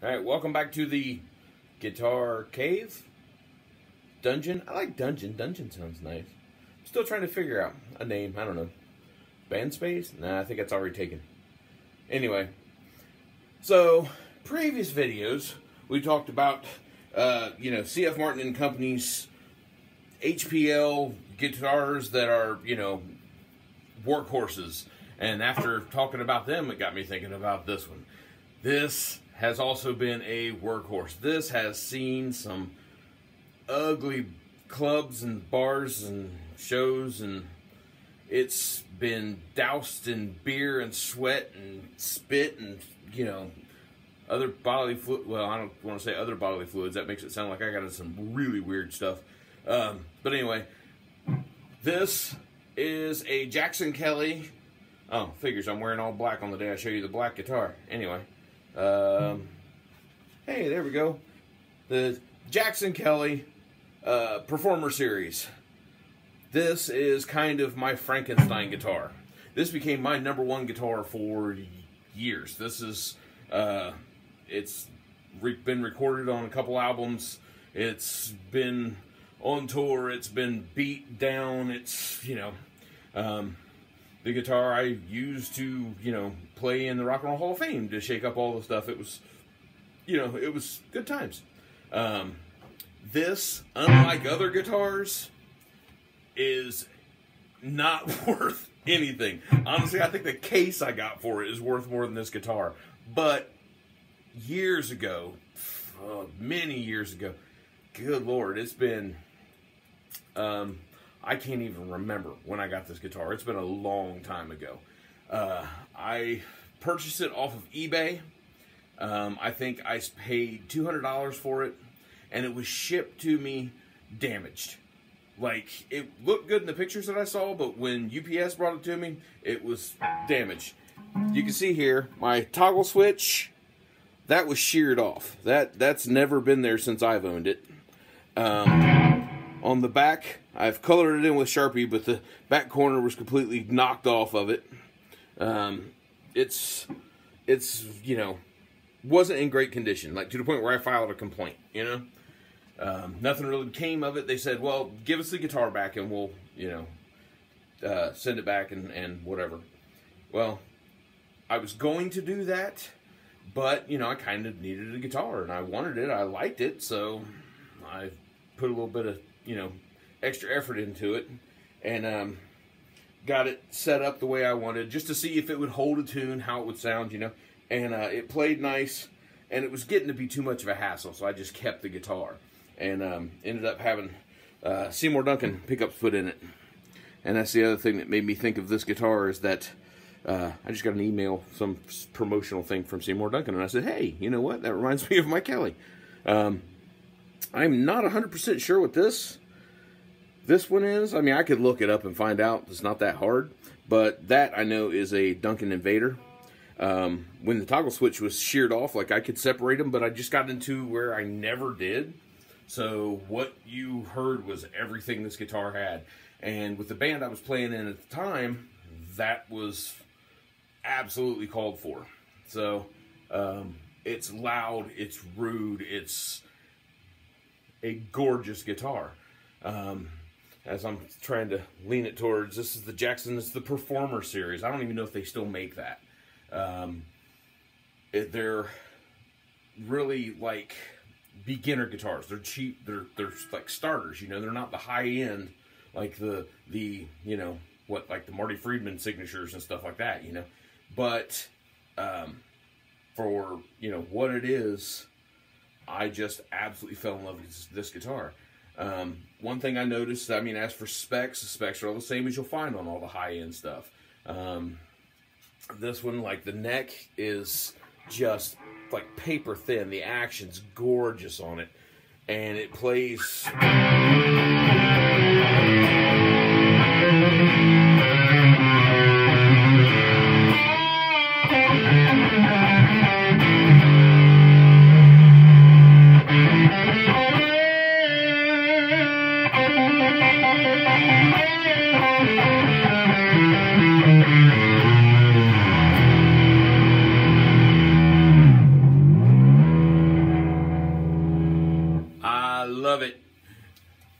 Alright, welcome back to the Guitar Cave Dungeon. I like Dungeon. Dungeon sounds nice. I'm still trying to figure out a name. I don't know. Band Space? Nah, I think that's already taken. Anyway. So, previous videos, we talked about, C.F. Martin and Company's HPL guitars that are, workhorses. And after talking about them, it got me thinking about this one. This has also been a workhorse. This has seen some ugly clubs and bars and shows, and it's been doused in beer and sweat and spit and, other bodily fluid. Well, I don't want to say other bodily fluids. That makes it sound like I got into some really weird stuff. But anyway, this is a Jackson Kelly. Oh, figures I'm wearing all black on the day I show you the black guitar. Anyway. Hey, there we go. The Jackson Kelly Performer Series. This is kind of my Frankenstein guitar. This became my #1 guitar for years. This is, it's been recorded on a couple albums. It's been on tour. It's been beat down. It's, the guitar I used to, play in the Rock and Roll Hall of Fame to shake up all the stuff. It was, it was good times. This, unlike other guitars, is not worth anything. Honestly, I think the case I got for it is worth more than this guitar. But years ago, many years ago, good Lord, it's been... I can't even remember when I got this guitar. It's been a long time ago. I purchased it off of eBay. I think I paid $200 for it, and it was shipped to me damaged. Like, it looked good in the pictures that I saw, but when UPS brought it to me, it was damaged. You can see here, my toggle switch, that was sheared off. That's never been there since I've owned it. On the back, I've colored it in with Sharpie, but the back corner was completely knocked off of it. It's wasn't in great condition, like to the point where I filed a complaint, Nothing really came of it. They said, well, give us the guitar back and we'll, send it back and whatever. Well, I was going to do that, but, I kind of needed a guitar and I wanted it. I liked it, so I put a little bit of, extra effort into it, and got it set up the way I wanted, just to see if it would hold a tune, how it would sound, and it played nice, and it was getting to be too much of a hassle, so I just kept the guitar, and ended up having Seymour Duncan pickups put in it. And that's the other thing that made me think of this guitar, is that I just got an email, some promotional thing from Seymour Duncan, and I said, hey, you know what, that reminds me of my Kelly. I'm not 100% sure what this one is. I mean, I could look it up and find out. It's not that hard. But that, I know, is a Duncan Invader. When the toggle switch was sheared off, like, I could separate them, but I just got into where I never did. So what you heard was everything this guitar had. And with the band I was playing in at the time, that was absolutely called for. So it's loud, it's rude, it's a gorgeous guitar. As I'm trying to lean it towards, this is the Jackson, it's the Performer Series. I don't even know if they still make that. They're really like beginner guitars. They're cheap. They're like starters. They're not the high end like the like the Marty Friedman signatures and stuff like that. But for what it is, I just absolutely fell in love with this guitar. One thing I noticed, as for specs, the specs are all the same as you'll find on all the high-end stuff. This one, like, the neck is just, like, paper thin. The action's gorgeous on it. And it plays...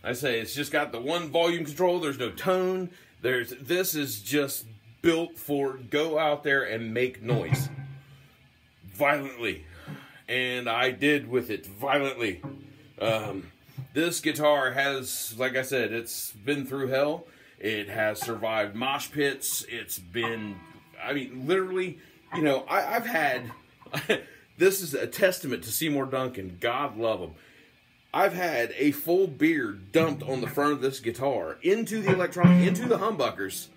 I say it's just got the one volume control. There's no tone. This is just built for go out there and make noise violently, and I did with it violently. This guitar has, like I said, it's been through hell. It has survived mosh pits. It's been, I mean, literally, you know, I've had, this is a testament to Seymour Duncan. God love him. I've had a full beard dumped on the front of this guitar into the electronic, into the humbuckers,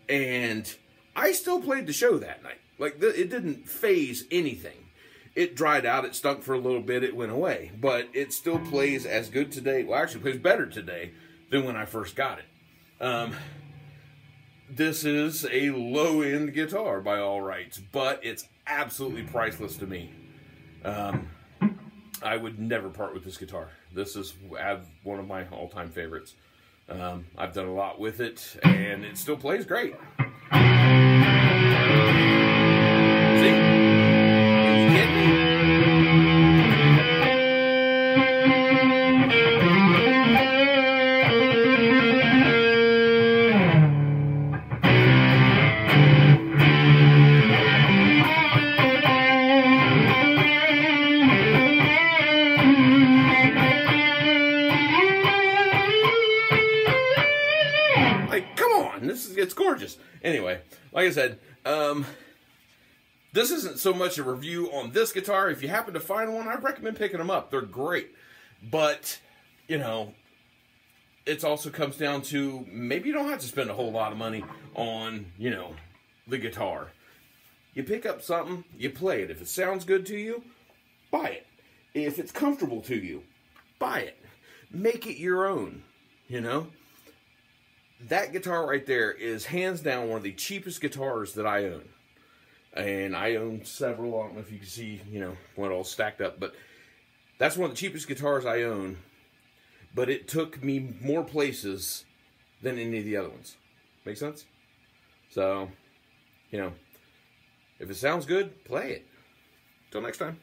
and I still played the show that night. Like, it didn't phase anything. It dried out, it stunk for a little bit, it went away. But it still plays as good today, well, actually plays better today than when I first got it. This is a low-end guitar by all rights, but it's absolutely priceless to me. I would never part with this guitar. This is one of my all-time favorites. I've done a lot with it, and it still plays great. See? Are you kidding me? It's gorgeous. Anyway, like I said, this isn't so much a review on this guitar. If you happen to find one, I recommend picking them up. They're great. But, you know, it also comes down to maybe you don't have to spend a whole lot of money on, you know, the guitar. You pick up something, you play it. If it sounds good to you, buy it. If it's comfortable to you, buy it. Make it your own, you know. That guitar right there is hands down one of the cheapest guitars that I own. And I own several. I don't know if you can see, you know, one all stacked up. But that's one of the cheapest guitars I own. But it took me more places than any of the other ones. Make sense? So, you know, if it sounds good, play it. Till next time.